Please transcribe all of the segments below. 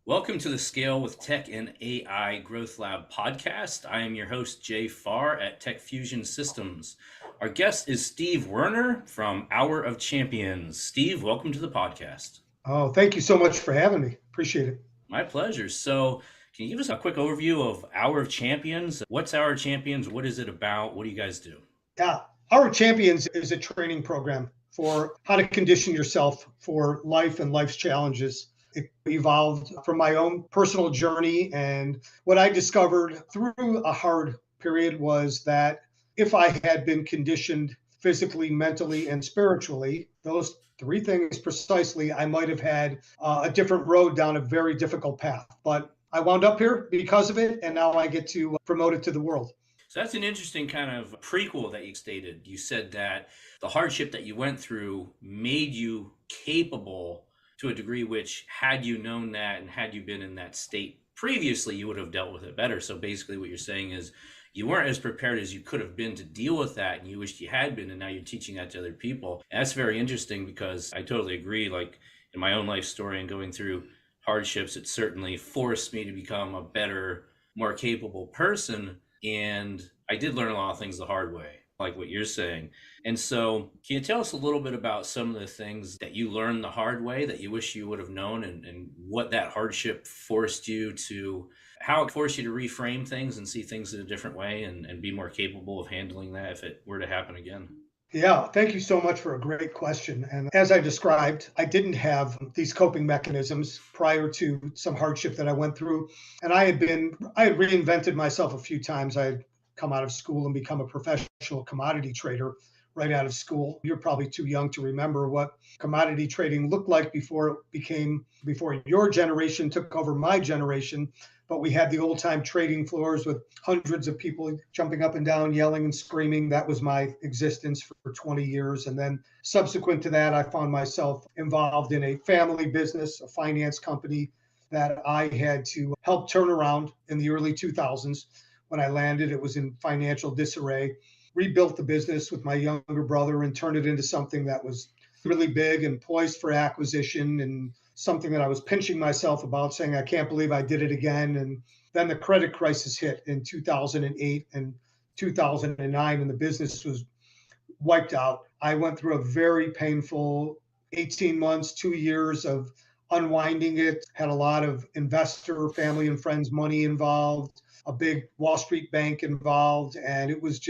Welcome to the Scale with Tech and AI Growth Lab podcast. I am your host, Jay Farr at Tech Fusion Systems. Our guest is Steve Werner from Hour of Champions. Steve, welcome to the podcast. Oh, thank you so much for having me. Appreciate it. My pleasure. So, can you give us a quick overview of Hour of Champions? What's Hour of Champions? What is it about? What do you guys do? Yeah, our Champions is a training program for how to condition yourself for life and life's challenges. It evolved from my own personal journey. And what I discovered through a hard period was that if I had been conditioned physically, mentally, and spiritually, those three things precisely, I might have had a different road down a very difficult path. But I wound up here because of it. And now I get to promote it to the world. So that's an interesting kind of prequel that you stated. You said that the hardship that you went through made you capable to a degree which, had you known that and had you been in that state previously, you would have dealt with it better. So basically what you're saying is you weren't as prepared as you could have been to deal with that, and you wished you had been, and now you're teaching that to other people. And that's very interesting because I totally agree. Like in my own life story and going through hardships, it certainly forced me to become a better, more capable person. And I did learn a lot of things the hard way, like what you're saying. And so, can you tell us a little bit about some of the things that you learned the hard way that you wish you would have known, and what that hardship forced you to, how it forced you to reframe things and see things in a different way and be more capable of handling that if it were to happen again? Yeah, thank you so much for a great question. And as I described, I didn't have these coping mechanisms prior to some hardship that I went through. And I had reinvented myself a few times. I had come out of school and become a professional commodity trader right out of school. You're probably too young to remember what commodity trading looked like before your generation took over my generation. But we had the old time trading floors with hundreds of people jumping up and down, yelling and screaming. That was my existence for 20 years. And then subsequent to that, I found myself involved in a family business, a finance company that I had to help turn around in the early 2000s. When I landed, it was in financial disarray. Rebuilt the business with my younger brother and turned it into something that was really big and poised for acquisition, and something that I was pinching myself about, saying, I can't believe I did it again. And then the credit crisis hit in 2008 and 2009, and the business was wiped out. I went through a very painful 18 months, 2 years of unwinding it, had a lot of investor, family, and friends money involved, a big Wall Street bank involved. And it was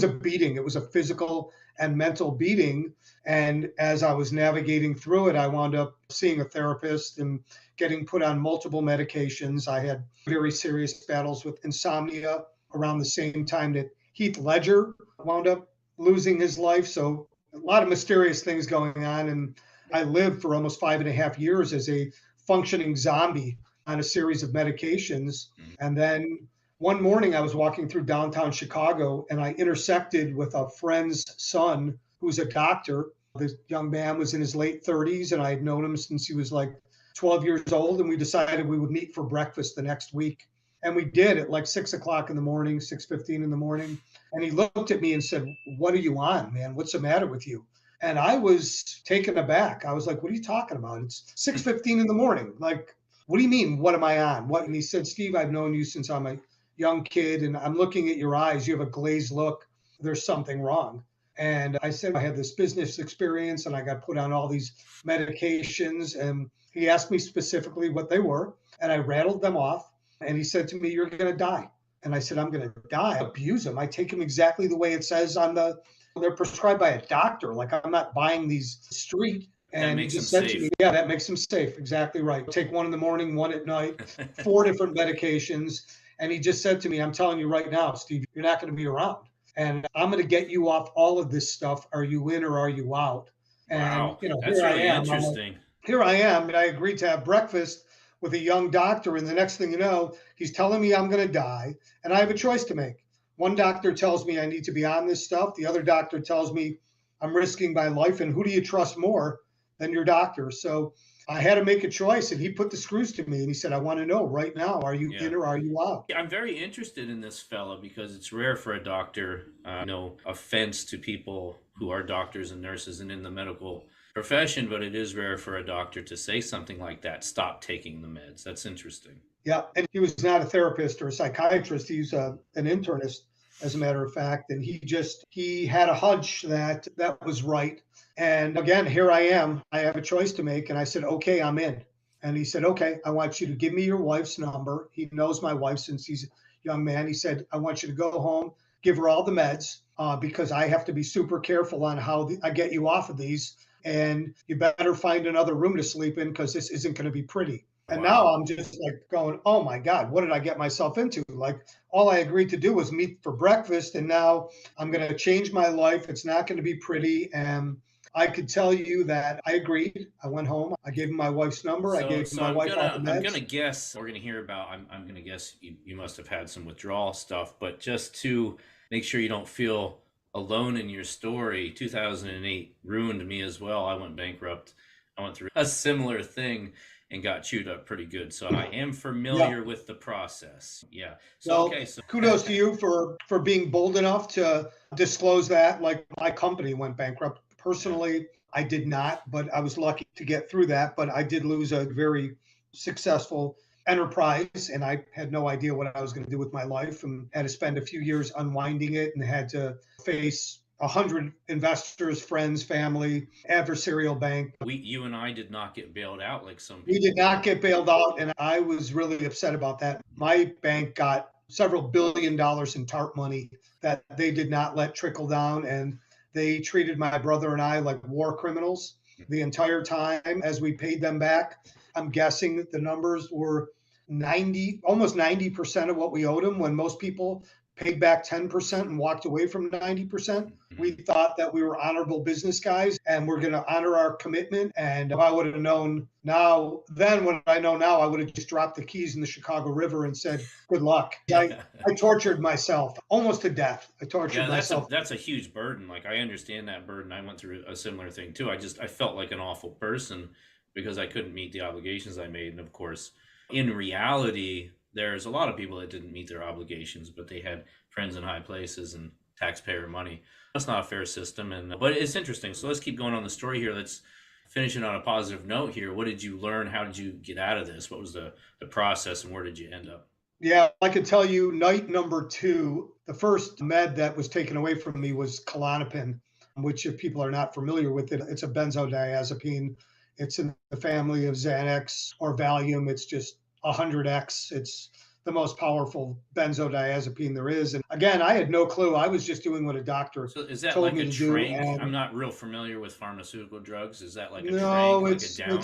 a beating. It was a physical and mental beating. And as I was navigating through it, I wound up seeing a therapist and getting put on multiple medications. I had very serious battles with insomnia around the same time that Heath Ledger wound up losing his life. So a lot of mysterious things going on. And I lived for almost 5.5 years as a functioning zombie on a series of medications. And then one morning I was walking through downtown Chicago and I intersected with a friend's son who's a doctor. This young man was in his late 30s and I had known him since he was like 12 years old. And we decided we would meet for breakfast the next week. And we did at like 6 o'clock in the morning, 6:15 in the morning. And he looked at me and said, "What are you on, man? What's the matter with you?" And I was taken aback. I was like, "What are you talking about? It's 6:15 in the morning. Like, what do you mean? What am I on? What?" And he said, "Steve, I've known you since I'm a young kid, and I'm looking at your eyes. You have a glazed look. There's something wrong." And I said, I had this business experience and I got put on all these medications. And he asked me specifically what they were. And I rattled them off. And he said to me, "You're going to die." And I said, "I'm going to die." I abuse them. I take them exactly the way it says they're prescribed by a doctor. Like, I'm not buying these street. That And he makes them just said to me, safe. "Yeah, that makes them safe." Exactly right. Take one in the morning, one at night, four different medications. And he just said to me, "I'm telling you right now, Steve, you're not going to be around. And I'm going to get you off all of this stuff. Are you in or are you out?" And, Wow, that's here I really am. I'm like, interesting. here I am. And I agreed to have breakfast with a young doctor. And the next thing you know, he's telling me I'm going to die. And I have a choice to make. One doctor tells me I need to be on this stuff. The other doctor tells me I'm risking my life. And who do you trust more than your doctor? So I had to make a choice. And he put the screws to me and he said, "I want to know right now, are you Yeah. in or are you out?" Yeah, I'm very interested in this fella because it's rare for a doctor. No offense to people who are doctors and nurses and in the medical profession, but it is rare for a doctor to say something like that. Stop taking the meds. That's interesting. Yeah, and he was not a therapist or a psychiatrist. He's an internist, as a matter of fact, and he had a hunch that that was right. And again, here I am. I have a choice to make, and I said, "Okay, I'm in." And he said, "Okay, I want you to give me your wife's number." He knows my wife since he's a young man. He said, "I want you to go home, give her all the meds, because I have to be super careful on how I get you off of these, and you better find another room to sleep in because this isn't going to be pretty." And now Wow. I'm just like going, oh my God, what did I get myself into? Like, all I agreed to do was meet for breakfast. And now I'm going to change my life. It's not going to be pretty. And I could tell you that I agreed. I went home. I gave him my wife's number. I So gave so my wife all the I'm meds. gonna guess we're gonna hear about I'm gonna guess you must have had some withdrawal stuff, but just to make sure you don't feel alone in your story, 2008 ruined me as well. I went bankrupt. I went through a similar thing and got chewed up pretty good. So I am Yeah. familiar with the process. Yeah. So Well, okay, so kudos to you for being bold enough to disclose that. Like, my company went bankrupt. yeah. Personally, I did not, but I was lucky to get through that. But I did lose a very successful enterprise, and I had no idea what I was going to do with my life, and had to spend a few years unwinding it, and had to face 100 investors, friends, family, adversarial bank. You and I did not get bailed out like some We did people not did. get bailed out, and I was really upset about that. My bank got several $billion in TARP money that they did not let trickle down, and they treated my brother and I like war criminals the entire time as we paid them back. I'm guessing the numbers were 90, almost 90% of what we owed them, when most people paid back 10% and walked away from 90%. We Mhm. thought that we were honorable business guys and we're going to honor our commitment. And if I would have known now, then what I know now, I would have just dropped the keys in the Chicago River and said, good luck. I tortured myself almost to death. I tortured Yeah, myself. that's a huge burden. Like I understand that burden. I went through a similar thing too. I felt like an awful person because I couldn't meet the obligations I made. And of course, in reality, there's a lot of people that didn't meet their obligations, but they had friends in high places and taxpayer money. That's not a fair system. And but it's interesting. So let's keep going on the story here. Let's finish it on a positive note here. What did you learn? How did you get out of this? What was the process and where did you end up? Yeah, I can tell you night number two, the first med that was taken away from me was Klonopin, which, if people are not familiar with it, it's a benzodiazepine. It's in the family of Xanax or Valium. It's just 100x. It's the most powerful benzodiazepine there is. And again, I had no clue. I was just doing what a doctor So is that told like me a to do. trank? I'm And not real familiar with pharmaceutical drugs. Is that like a trank, no, like a it's downer?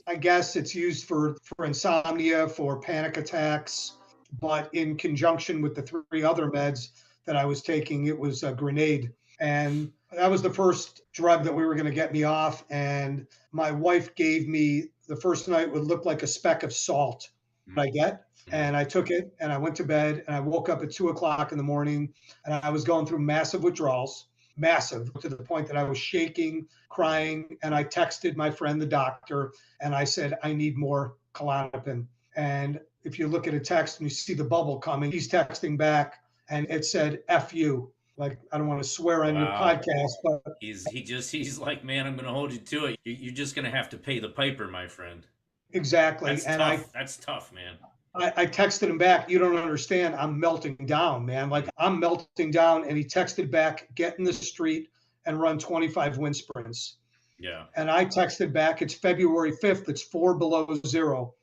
I guess it's used for insomnia, for panic attacks, but in conjunction with the three other meds that I was taking, it was a grenade. And that was the first drug that we were going to get me off. And my wife gave me the first night would look like a speck of salt I get. Mhm. And I took it and I went to bed and I woke up at 2 o'clock in the morning and I was going through massive withdrawals, massive, to the point that I was shaking, crying. And I texted my friend, the doctor, and I said, I need more Klonopin. And if you look at a text and you see the bubble coming, he's texting back and it said, F you. Like, I don't want to swear on your Wow. podcast, but He's like, man, I'm going to hold you to it. You're just going to have to pay the piper, my friend. exactly. That's And tough. That's tough, man. I texted him back, you don't understand. I'm melting down, man. Like, I'm melting down. And he texted back, get in the street and run 25 wind sprints. Yeah. And I texted back, it's February 5th, it's 4 below 0.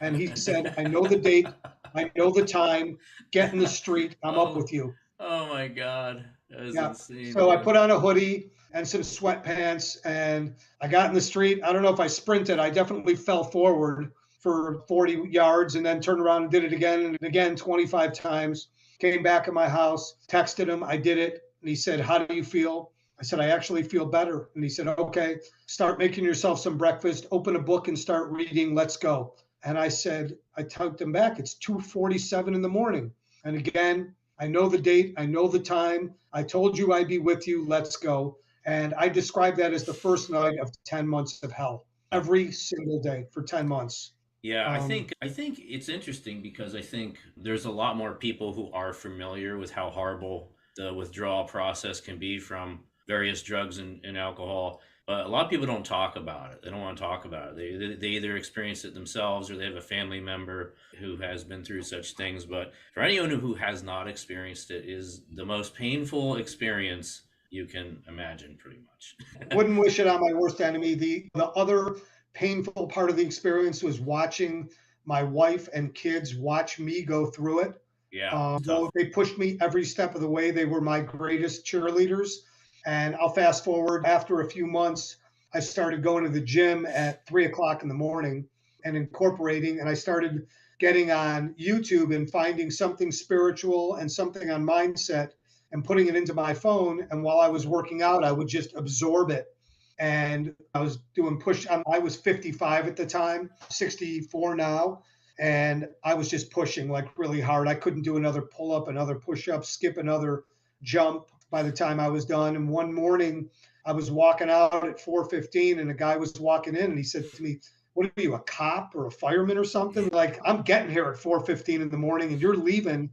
And he said, I know the date, I know the time, get in the street, I'm up oh, with you. oh my God, that is Yeah. insane, So I man. put on a hoodie and some sweatpants and I got in the street. I don't know if I sprinted. I definitely fell forward for 40 yards and then turned around and did it again and again 25 times. Came back in my house, texted him, I did it. And he said, how do you feel? I said, I actually feel better. And he said, okay, start making yourself some breakfast, open a book and start reading. Let's go. And I said, I typed him back. It's 2:47 in the morning. And again, I know the date. I know the time. I told you I'd be with you. Let's go. And I describe that as the first night of 10 months of hell every single day for 10 months. Yeah, Um, I think it's interesting because I think there's a lot more people who are familiar with how horrible the withdrawal process can be from various drugs and alcohol. But a lot of people don't talk about it. They don't want to talk about it. They either experience it themselves or they have a family member who has been through such things. But for anyone who has not experienced it, is the most painful experience you can imagine, pretty much. Wouldn't wish it on my worst enemy. The other painful part of the experience was watching my wife and kids watch me go through it. Yeah, it's Though tough. they pushed me every step of the way, they were my greatest cheerleaders. And I'll fast forward after a few months, I started going to the gym at 3 o'clock in the morning and incorporating, and I started getting on YouTube and finding something spiritual and something on mindset and putting it into my phone. And while I was working out, I would just absorb it. And I was doing I was 55 at the time, 64 now. And I was just pushing like really hard. I couldn't do another pull up, another push up, skip another jump by the time I was done. And one morning I was walking out at 4:15 and a guy was walking in and he said to me, "What are you, a cop or a fireman or something? Like, I'm getting here at 4:15 in the morning and you're leaving.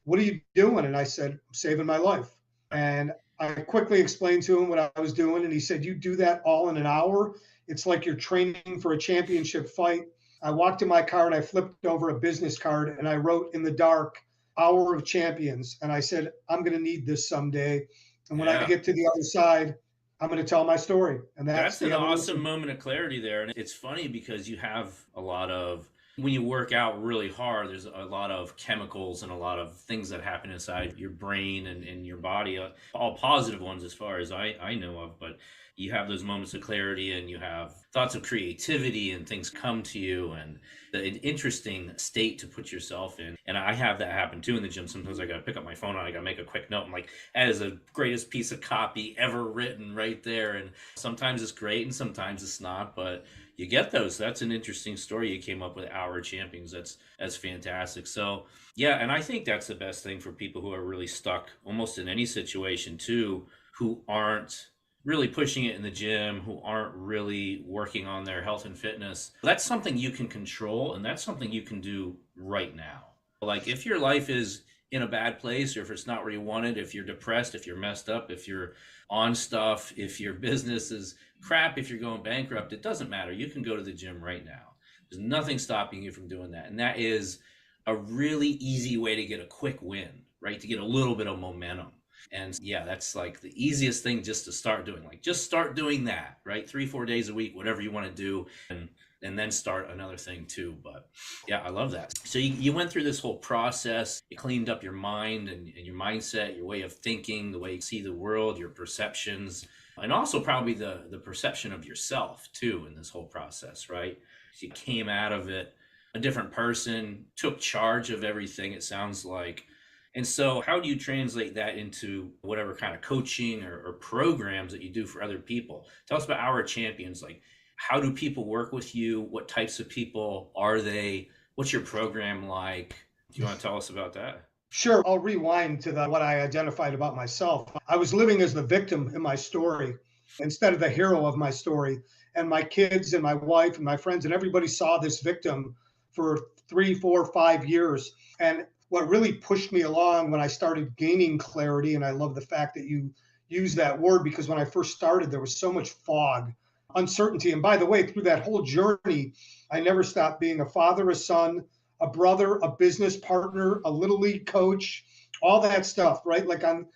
What are you doing?" And I said, "I'm saving my life." And I quickly explained to him what I was doing. And he said, "You do that all in an hour? It's like you're training for a championship fight." I walked to my car and I flipped over a business card and I wrote in the dark, "Hour of Champions." And I said, "I'm going to need this someday. And when I Yeah. get to the other side, I'm going to tell my story." And that's That's the an awesome evolution. moment of clarity there. And it's funny because you have a lot of, when you work out really hard, there's a lot of chemicals and a lot of things that happen inside your brain and your body, all positive ones as far as I know of. But you have those moments of clarity and you have thoughts of creativity and things come to you and an interesting state to put yourself in. And I have that happen too in the gym. Sometimes I got to pick up my phone and I got to make a quick note. I'm like, that is the greatest piece of copy ever written right there. And sometimes it's great and sometimes it's not, but you get those. That's an interesting story you came up with, Our Champions. That's fantastic. So yeah, and I think that's the best thing for people who are really stuck almost in any situation too, who aren't really pushing it in the gym, who aren't really working on their health and fitness. That's something you can control and that's something you can do right now. Like if your life is in a bad place or if it's not where you want it, if you're depressed, if you're messed up, if you're on stuff, if your business is crap, if you're going bankrupt, it doesn't matter. You can go to the gym right now. There's nothing stopping you from doing that. And that is a really easy way to get a quick win, right? To get a little bit of momentum. And yeah, that's like the easiest thing just to start doing. Like just start doing that, right? 3, 4 days a week, whatever you want to do. And then start another thing too. But yeah, I love that. So you went through this whole process, you cleaned up your mind and your mindset, your way of thinking, the way you see the world, your perceptions, and also probably the perception of yourself too in this whole process, right? So you came out of it a different person, took charge of everything, it sounds like. And so, how do you translate that into whatever kind of coaching or programs that you do for other people? Tell us about Our Champions. Like, how do people work with you? What types of people are they? What's your program like? Do you want to tell us about that? Sure, I'll rewind to what I identified about myself. I was living as the victim in my story instead of the hero of my story. And my kids and my wife and my friends and everybody saw this victim for 3, 4, 5 years. And what really pushed me along when I started gaining clarity, and I love the fact that you use that word because when I first started, there was so much fog, uncertainty. And by the way, through that whole journey, I never stopped being a father, a son, a brother, a business partner, a little league coach, all that stuff, right? Like on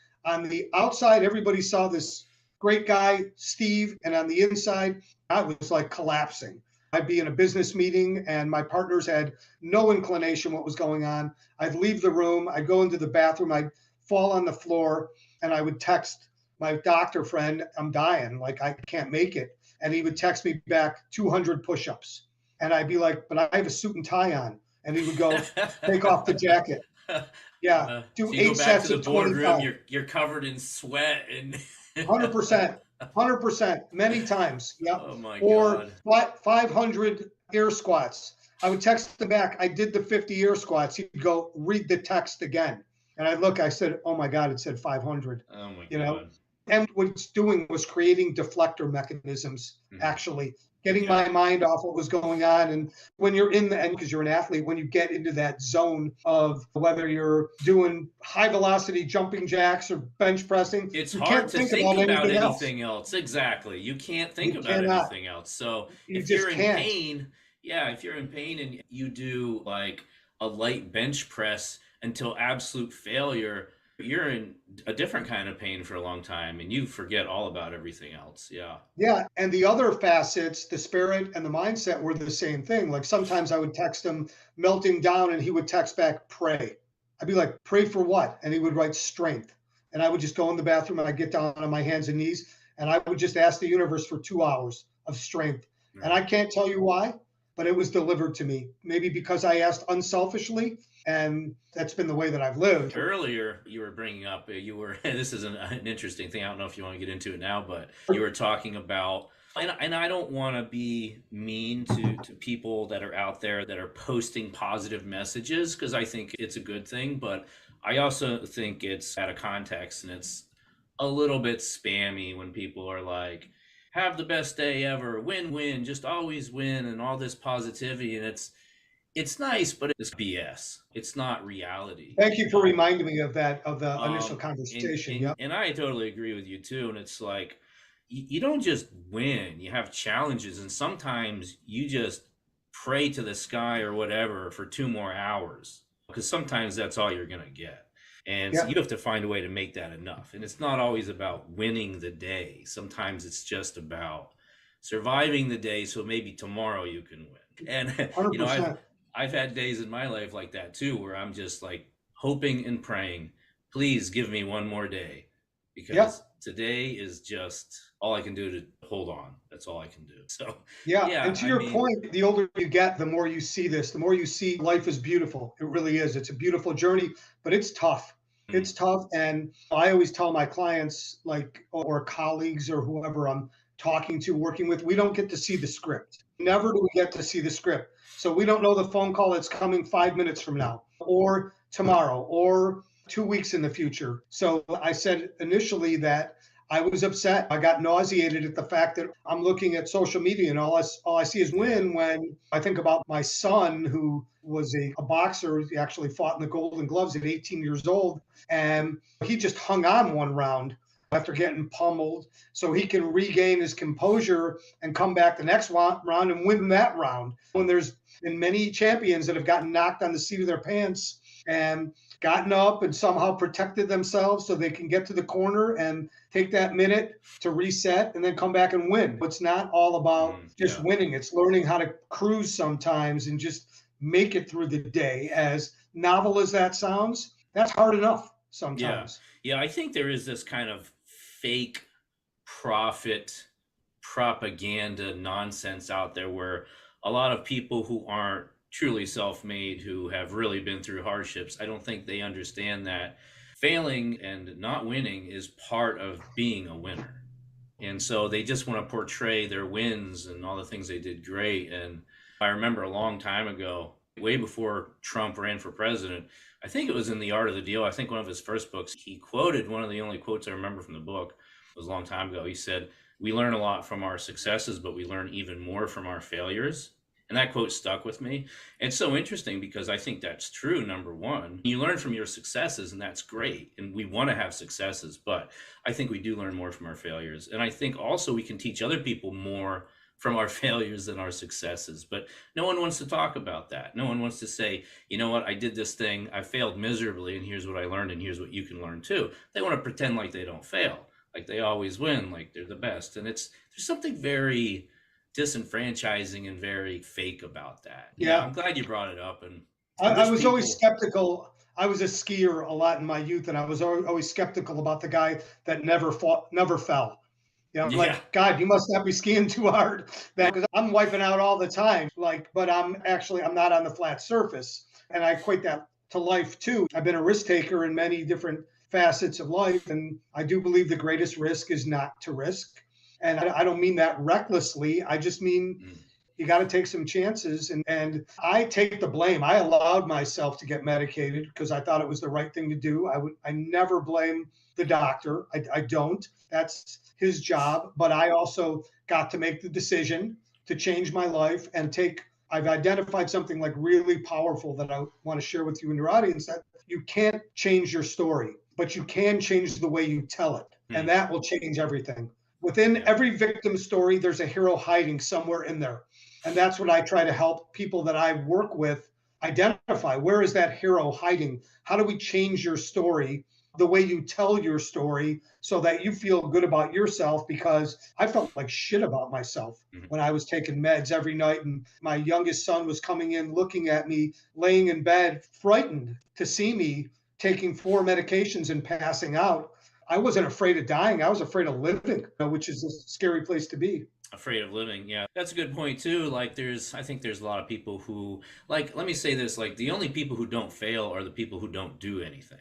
the outside, everybody saw this great guy, Steve, and on the inside, I was like collapsing. I'd be in a business meeting and my partners had no inclination what was going on. I'd leave the room, I'd go into the bathroom, I'd fall on the floor, and I would text my doctor friend, "I'm dying, like I can't make it." And he would text me back 200 push-ups. And I'd be like, "But I have a suit and tie on." And he would go, "Take off the jacket." Yeah, do So you go eight back to sets the of boardroom, 25. you're covered in sweat and 100%, 100%, many times. Yep. oh my Or God. 500 air squats. I would text him back. I did the 50 air squats. He'd go, "Read the text again." And I look, I said, "Oh my God, it said 500, Oh my you know? God. And what it's doing was creating deflector mechanisms, Mhm. actually. getting Yeah. my mind off what was going on. And when you're in the end, because you're an athlete, when you get into that zone of whether you're doing high velocity jumping jacks or bench pressing, It's you hard can't to think think about about anything else. anything else. Exactly. You can't think You about cannot. anything else. So You if just you're in can't. pain, yeah, if you're in pain and you do like a light bench press until absolute failure, you're in a different kind of pain for a long time and you forget all about everything else. Yeah. Yeah, and the other facets, the spirit and the mindset were the same thing. Like sometimes I would text him melting down and he would text back, pray. I'd be like, pray for what? And he would write strength. And I would just go in the bathroom and I'd get down on my hands and knees and I would just ask the universe for 2 hours of strength. And I Right. can't tell you why, but it was delivered to me. Maybe because I asked unselfishly, and that's been the way that I've lived. Earlier, you were bringing up, you were, this is an interesting thing. I don't know if you want to get into it now, but you were talking about, and I don't want to be mean to people that are out there that are posting positive messages because I think it's a good thing, but I also think it's out of context and it's a little bit spammy when people are like, have the best day ever, win, win, just always win, and all this positivity. And it's nice, but it's BS. It's not reality, Thank you you for know? reminding me of that, of the initial And conversation. and Yep. and I totally agree with you too. And it's like you don't just win; you have challenges, and sometimes you just pray to the sky or whatever for 2 more hours because sometimes that's all you're gonna get. And so you Yep. have to find a way to make that enough. And it's not always about winning the day. Sometimes it's just about surviving the day so maybe tomorrow you can win. And you know, I've 100%. I've had days in my life like that too where I'm just like hoping and praying, please give me one more day because Yep. today is just all I can do to hold on. That's all I can do. So, Yeah, and yeah, to I your mean, point, the older you get, the more you see this, the more you see life is beautiful. It really is. It's a beautiful journey, but it's tough. mm, It's tough. And I always tell my clients, like, or colleagues or whoever I'm talking to, working with, we don't get to see the script. Never do we get to see the script. So we don't know the phone call that's coming 5 minutes from now, or tomorrow, or 2 weeks in the future. So I said initially that I was upset. I got nauseated at the fact that I'm looking at social media and all I see is yeah. win. When I think about my son, who was a boxer, he actually fought in the Golden Gloves at 18 years old, and he just hung on one round after getting pummeled so he can regain his composure and come back the next round and win that round. When there's been many champions that have gotten knocked on the seat of their pants and gotten up and somehow protected themselves so they can get to the corner and take that minute to reset and then come back and win. It's not all about just Yeah. winning, it's learning how to cruise sometimes and just make it through the day. As novel as that sounds, that's hard enough Yeah. sometimes. Yeah. I think there is this kind of fake profit propaganda nonsense out there where a lot of people who aren't truly self-made who have really been through hardships, I don't think they understand that failing and not winning is part of being a winner. And so they just want to portray their wins and all the things they did great. And I remember a long time ago, way before Trump ran for president, I think it was in The Art of the Deal. I think one of his first books, he quoted one of the only quotes I remember from the book. It was a long time ago. He said, we learn a lot from our successes, but we learn even more from our failures. And that quote stuck with me. It's so interesting because I think that's true. Number one, you learn from your successes, and that's great. And we want to have successes, but I think we do learn more from our failures. And I think also we can teach other people more from our failures than our successes. But no one wants to talk about that. No one wants to say, you know what, I did this thing, I failed miserably, and here's what I learned, and here's what you can learn too. They want to pretend like they don't fail, like they always win, like they're the best. And there's something very disenfranchising and very fake about that. Yeah, Yeah. I'm glad you brought it up. And I I wish was always people, skeptical. I was a skier a lot in my youth, and I was always skeptical about the guy that never fought, never fell. Yeah, yeah, like, God, you must not be skiing too hard. Because I'm wiping out all the time. Like, but I'm not on the flat surface. And I equate that to life too. I've been a risk taker in many different facets of life. And I do believe the greatest risk is not to risk. And I don't mean that recklessly. I just mean mm, you got to take some chances. And I take the blame. I allowed myself to get medicated because I thought it was the right thing to do. I never blame the doctor. I don't. That's his job. But I also got to make the decision. to change my life and I've identified something like really powerful that I want to share with you and your audience, that you can't change your story, but you can change the way you tell it. And that will change everything. Within Yeah. every victim story, there's a hero hiding somewhere in there. And that's what I try to help people that I work with identify. Where is that hero hiding? How do we change your story, the way you tell your story, so that you feel good about yourself? Because I felt like shit about myself Mhm. when I was taking meds every night, and my youngest son was coming in looking at me laying in bed, frightened to see me taking 4 medications and passing out. I wasn't afraid of dying. I was afraid of living, which is a scary place to be. Afraid of living. Yeah, that's a good point too. Like, I think there's a lot of people who, like, let me say this, like, the only people who don't fail are the people who don't do anything.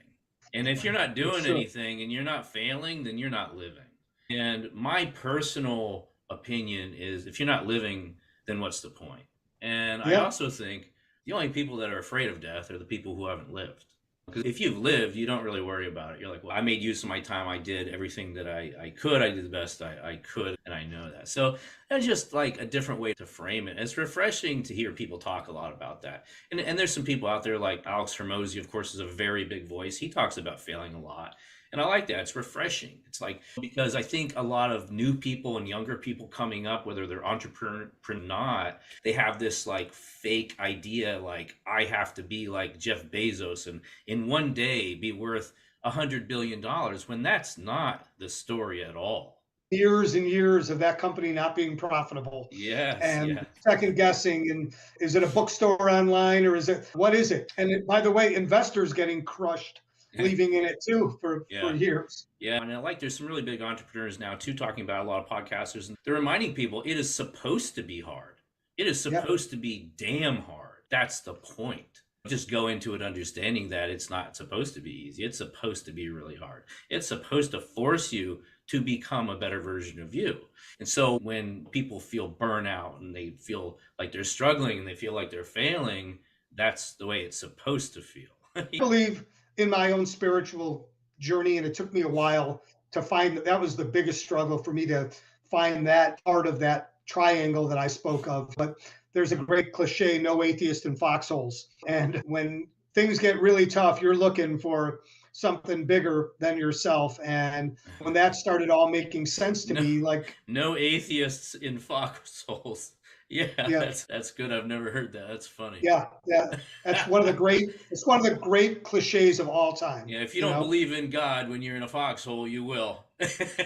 And if you're Right. not It's doing true. anything and you're not failing, then you're not living. And my personal opinion is, if you're not living, then what's the point? And I Yeah. also think the only people that are afraid of death are the people who haven't lived. Because if you've lived, you don't really worry about it. You're like, well, I made use of my time. I did everything that I could. I did the best I could. And I know that. So that's just like a different way to frame it. It's refreshing to hear people talk a lot about that. And there's some people out there like Alex Hermosi, of course, is a very big voice. He talks about failing a lot. And I like that. It's refreshing. It's like, because I think a lot of new people and younger people coming up, whether they're entrepreneur or not, they have this like fake idea, like, I have to be like Jeff Bezos and in one day be worth $100 billion, when that's not the story at all. Years and years of that company not being profitable Yes, and yeah. second guessing. And is it a bookstore online, or what is it? And by the way, investors getting crushed, believing in it too for Yeah. years. Yeah, and I like there's some really big entrepreneurs now too talking about, a lot of podcasters, and they're reminding people it is supposed to be hard. It is Yep. supposed to be damn hard. That's the point. Just go into it understanding that it's not supposed to be easy. It's supposed to be really hard. It's supposed to force you to become a better version of you. And so when people feel burnout and they feel like they're struggling and they feel like they're failing, that's the way it's supposed to feel. I believe in my own spiritual journey, and it took me a while to find that was the biggest struggle for me, to find that part of that triangle that I spoke of. But there's a great cliche, no atheist in foxholes. And when things get really tough, you're looking for something bigger than yourself. And when that started all making sense to No, me, like, no atheists in foxholes. Yeah, yeah, that's good. I've never heard that. That's funny. yeah, that's it's one of the great cliches of all time, Yeah, if you you don't know. believe in God when you're in a foxhole, you will.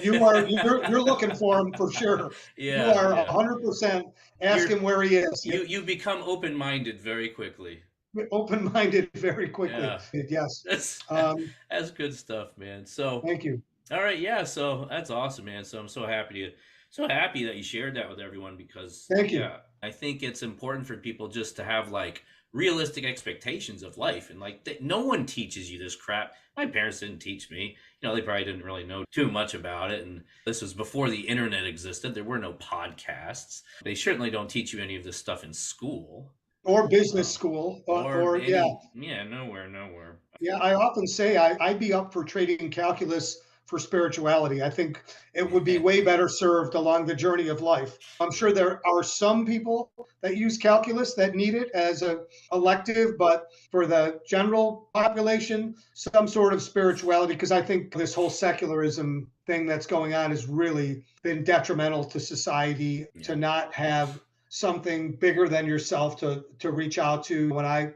You're looking for him for sure. You Yeah, are yeah. 100%. Ask You're him where he is. you become open-minded very quickly. Open minded very quickly. Yeah. Yes. That's Um, that's good stuff, man. So, thank you. all right, yeah, so that's awesome, man. So I'm so happy that you shared that with everyone, because Thank you. yeah, I think it's important for people just to have like realistic expectations of life, and like no one teaches you this crap. My parents didn't teach me. They probably didn't really know too much about it, and this was before the internet existed. There were no podcasts. They certainly don't teach you any of this stuff in school. Or business Um, school, or yeah. any, yeah, nowhere. Yeah, I often say I'd be up for trading calculus for spirituality. I think it would be way better served along the journey of life. I'm sure there are some people that use calculus that need it as a elective, but for the general population, some sort of spirituality, because I think this whole secularism thing that's going on has really been detrimental to society, to Yeah. not have something bigger than yourself to reach out to. When I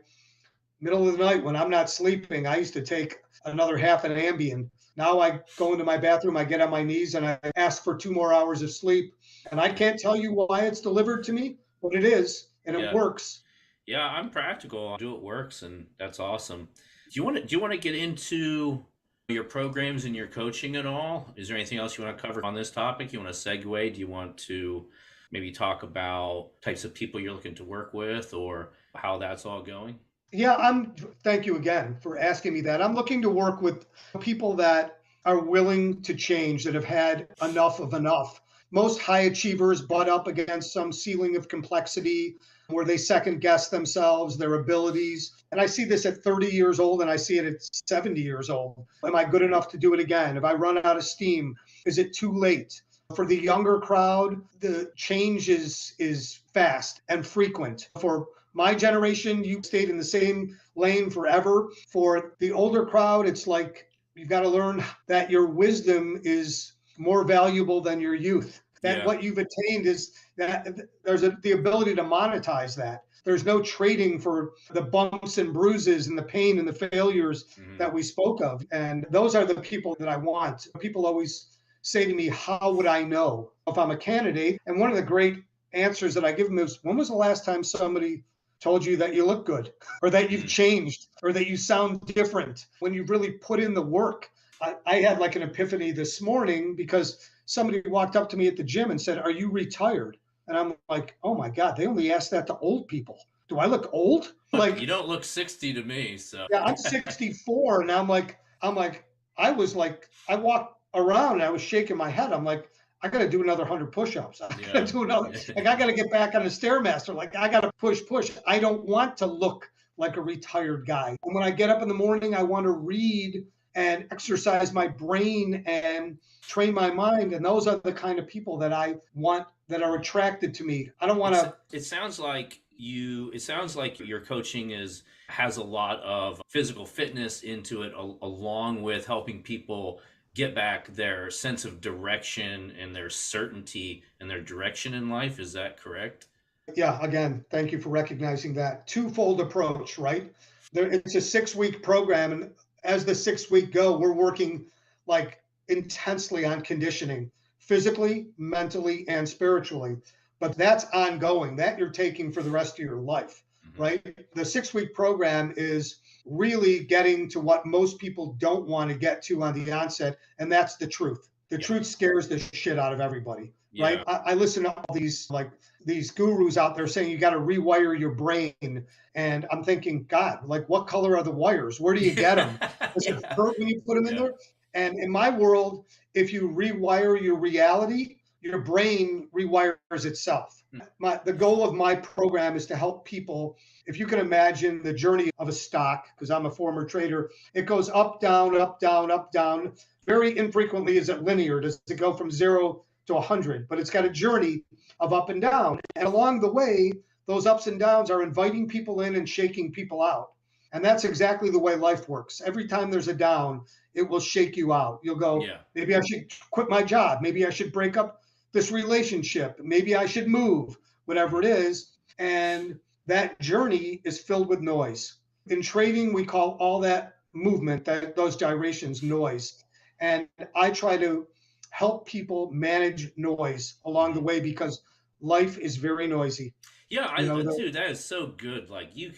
middle of the night, when I'm not sleeping, I used to take another half an Ambien. Now I go into my bathroom, I get on my knees, and I ask for 2 more hours of sleep. And I can't tell you why it's delivered to me, but it is, and it Yeah. works. Yeah, I'm practical. I do what works, and that's awesome. Do you want to get into your programs and your coaching at all? Is there anything else you want to cover on this topic? You want to segue? Do you want to maybe talk about types of people you're looking to work with, or how that's all going? Yeah, thank you again for asking me that. I'm looking to work with people that are willing to change, that have had enough of enough. Most high achievers butt up against some ceiling of complexity where they second guess themselves, their abilities. And I see this at 30 years old, and I see it at 70 years old. Am I good enough to do it again? If I run out of steam, is it too late? For the younger crowd, the change is fast and frequent. For my generation, you stayed in the same lane forever. For the older crowd, it's like you've got to learn that your wisdom is more valuable than your youth. That Yeah. what you've attained is that there's the ability to monetize that. There's no trading for the bumps and bruises and the pain and the failures Hmm. that we spoke of. And those are the people that I want. People always say to me, how would I know if I'm a candidate? And one of the great answers that I give them is, when was the last time somebody told you that you look good or that you've Mm. changed or that you sound different when you've really put in the work? I had like an epiphany this morning because somebody walked up to me at the gym and said, "Are you retired?" And I'm like, "Oh my God, they only ask that to old people. Do I look old?" Look, you Like, don't look 60 to me, so. yeah, I'm 64, and I'm like, I was like, I walked around and I was shaking my head. I'm like, I got to do another 100 push-ups. I got Yeah. to do another, like, I got to get back on the stairmaster. Like, I got to push. I don't want to look like a retired guy. And when I get up in the morning, I want to read and exercise my brain and train my mind. And those are the kind of people that I want, that are attracted to me. I don't want It's to. it sounds like your coaching is has a lot of physical fitness into it, along with helping people get back their sense of direction and their certainty and their direction in life. Is that correct? Yeah, again, thank you for recognizing that twofold approach, right? It's a 6 week program, and as the 6 week go, we're working like intensely on conditioning, physically, mentally, and spiritually. But that's ongoing. That you're taking for the rest of your life, Hmm. right? The 6 week program is really getting to what most people don't want to get to on the onset, and that's the truth. The Yeah. truth scares the shit out of everybody, right? Yeah. I listen to all these gurus out there saying you got to rewire your brain. And I'm thinking, God, like, what color are the wires? Where do you get them? Does it Yeah. hurt when you put them in Yeah. there? And in my world, if you rewire your reality, your brain rewires itself. The goal of my program is to help people. If you can imagine the journey of a stock, because I'm a former trader, it goes up, down, up, down, up, down. Very infrequently is it linear. Does it go from 0 to 100? But it's got a journey of up and down. And along the way, those ups and downs are inviting people in and shaking people out. And that's exactly the way life works. Every time there's a down, it will shake you out. You'll go, Yeah. maybe I should quit my job. Maybe I should break up this relationship. Maybe I should move, whatever it is. And that journey is filled with noise. In trading, we call all that movement, those gyrations, noise. And I try to help people manage noise along the Mhm. way because life is very noisy. Yeah, You know, dude, that is so good. Like you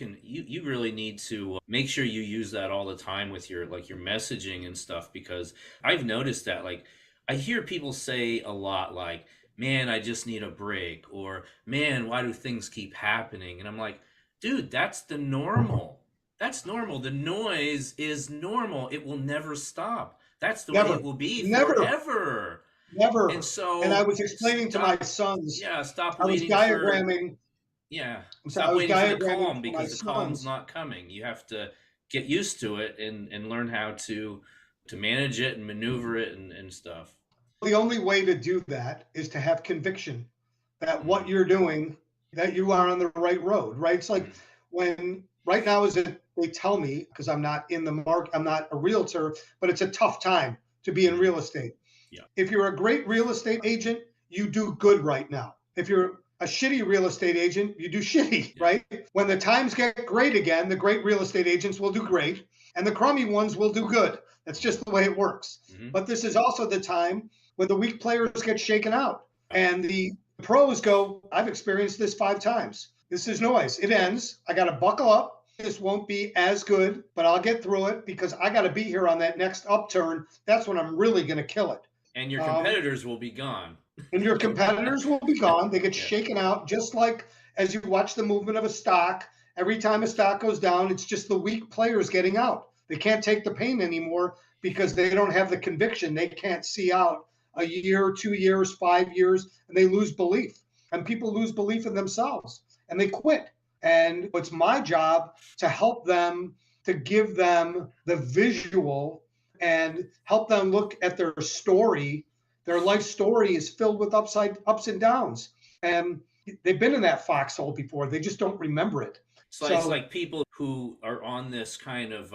really need to make sure you use that all the time with your like your messaging and stuff because I've noticed that like I hear people say a lot like, "Man, I just need a break," or "Man, why do things keep happening?" And I'm like, "Dude, that's the normal. That's normal. The noise is normal. It will never stop. That's the way never, it will be never, forever." And never. And I so was explaining to my stop sons, yeah, stop I was waiting for diagramming, yeah. I'm sorry, I Stop was waiting for the diagramming calm for my because the calm's sons. not coming. You have to get used to it and learn how to manage it and maneuver it and stuff. The only way to do that is to have conviction that what Mm, you're doing, that you are on the right road, right? It's like mm, when right now is it they tell me because I'm not in the market, I'm not a realtor, but it's a tough time to be in mm. real estate. Yeah. If you're a great real estate agent, you do good right now. If you're a shitty real estate agent, you do shitty, Yeah. right? When the times get great again, the great real estate agents will do great and the crummy ones will do good. That's Hmm. just the way it works. Hmm. But this is also the time when the weak players get shaken out Yeah. and the pros go, I've experienced this 5 times. This is noise. It ends. I got to buckle up. This won't be as good, but I'll get through it because I got to be here on that next upturn. That's when I'm really going to kill it. And your Um, competitors will be gone. and your competitors will be gone. They get Yeah. shaken out, just like as you watch the movement of a stock. Every time a stock goes down, it's just the weak players getting out. They can't take the pain anymore because they don't have the conviction. They can't see out a year, 2 years, 5 years, and they lose belief. And people lose belief in themselves and they quit. And it's my job to help them, to give them the visual and help them look at their story Their life story is filled with ups and downs. And they've been in that foxhole before. They just don't remember it. So it's So like people who are on this kind of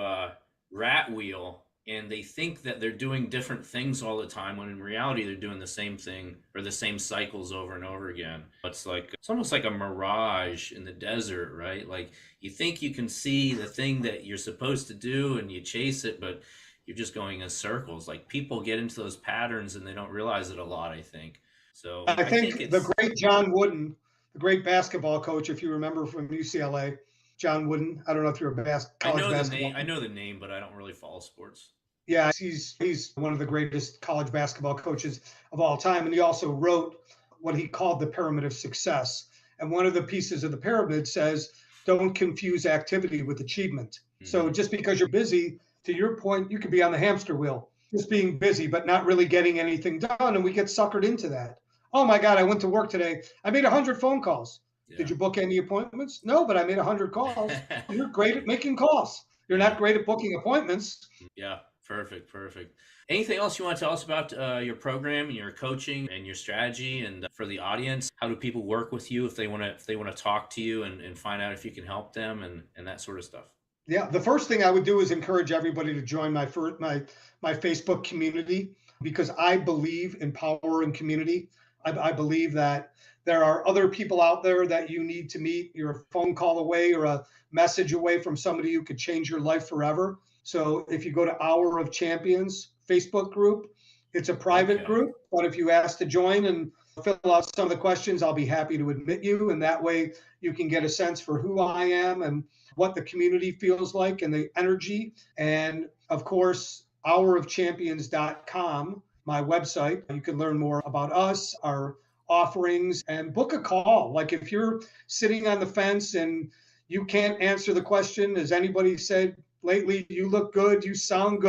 rat wheel and they think that they're doing different things all the time when in reality they're doing the same thing or the same cycles over and over again. It's almost like a mirage in the desert, right? Like you think you can see the thing that you're supposed to do and you chase it, but you're just going in circles. Like people get into those patterns and they don't realize it a lot, I think. So I I think think the it's great John Wooden, the great basketball coach, if you remember from UCLA, John Wooden. I don't know if you're a I college know the name. basketball. I know the name, but I don't really follow sports. Yeah, he's one of the greatest college basketball coaches of all time, and he also wrote what he called the pyramid of success. And one of the pieces of the pyramid says, "Don't confuse activity with achievement." So Hmm. just because you're busy, to your point, you could be on the hamster wheel, just being busy, but not really getting anything done, and we get suckered into that. Oh my God, I went to work today. I made 100 phone calls. Did Yeah. you book any appointments? No, but I made 100 calls. You're great at making calls. You're Yeah. not great at booking appointments. Yeah. Perfect. Perfect. Anything else you want to tell us about your program and your coaching and your strategy and for the audience? How do people work with you if they want to talk to you and find out if you can help them and that sort of stuff? Yeah, the first thing I would do is encourage everybody to join my Facebook community because I believe in power and community. I believe that there are other people out there that you need to meet. You're a phone call away or a message away from somebody who could change your life forever. So if you go to Hour of Champions Facebook group, it's a private Okay. group, but if you ask to join and fill out some of the questions, I'll be happy to admit you, and that way you can get a sense for who I am and what the community feels like and the energy. And of course, hourofchampions.com, my website. You can learn more about us, our offerings, and book a call. Like if you're sitting on the fence and you can't answer the question, as anybody said lately, you look good, you sound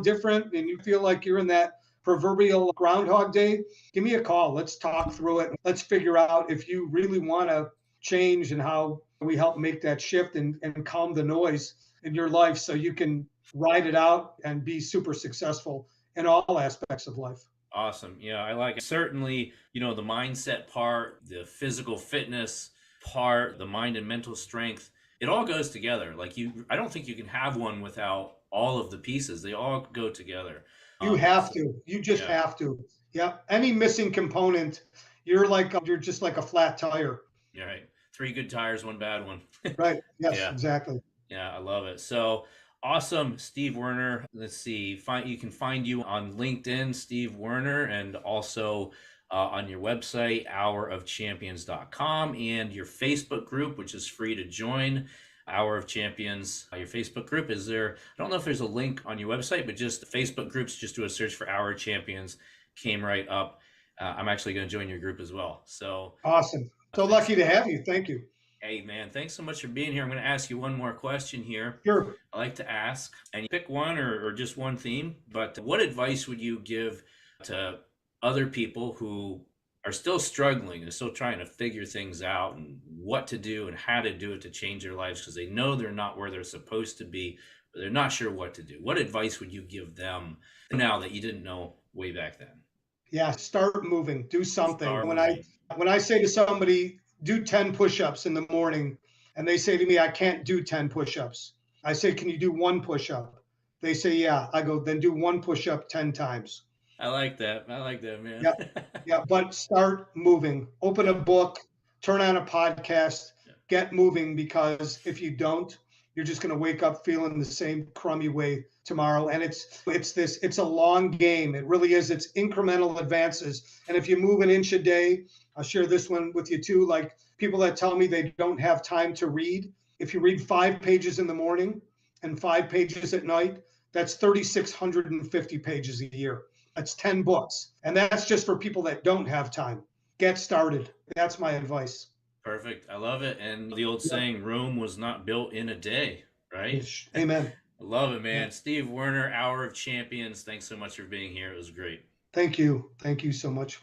different, and you feel like you're in that proverbial Groundhog Day, give me a call. Let's talk through it. Let's figure out if you really want to change and how we help make that shift and calm the noise in your life so you can ride it out and be super successful in all aspects of life. Awesome. Yeah, I like it. Certainly, the mindset part, the physical fitness part, the mind and mental strength, it all goes together. I don't think you can have one without all of the pieces. They all go together. You have So, to. You just yeah, have to. Yeah. Any missing component, you're just like a flat tire. you're right. Three good tires, one bad one. Right. Yes, Yeah. exactly. Yeah, I love it. So awesome, Steve Werner. Let's see. You can find you on LinkedIn, Steve Werner, and also on your website, hourofchampions.com, and your Facebook group, which is free to join. Hour of Champions, your Facebook group. I don't know if there's a link on your website, but just the Facebook groups, just do a search for Hour of Champions, came right up. I'm actually going to join your group as well. So Awesome. So thanks. lucky to have you. Thank you. Hey, man, thanks so much for being here. I'm going to ask you one more question here. Sure. I like to ask, and you pick one or just one theme, but what advice would you give to other people who are still struggling and still trying to figure things out and what to do and how to do it to change their lives because they know they're not where they're supposed to be, but they're not sure what to do? What advice would you give them now that you didn't know way back then? Yeah, start moving, do something. Start When I moving. when I say to somebody, do 10 push-ups in the morning, and they say to me, I can't do 10 push-ups. I say, can you do one push-up? They say, yeah. I go, then do one push-up 10 times. I like that. I like that, man. Yeah, yeah, but start moving. Open a Yeah, book, turn on a podcast, yeah, get moving because if you don't, you're just going to wake up feeling the same crummy way tomorrow. And it's a long game. It really is. It's incremental advances. And if you move an inch a day, I'll share this one with you too. Like people that tell me they don't have time to read, if you read 5 pages in the morning and 5 pages at night, that's 3,650 pages a year. That's 10 books. And that's just for people that don't have time. Get started. That's my advice. perfect. I love it. And the old Yeah. saying, Rome was not built in a day, right? Amen. I love it, Yeah. man. Steve Werner, Hour of Champions. Thanks so much for being here. It was great. Thank you. Thank you so much.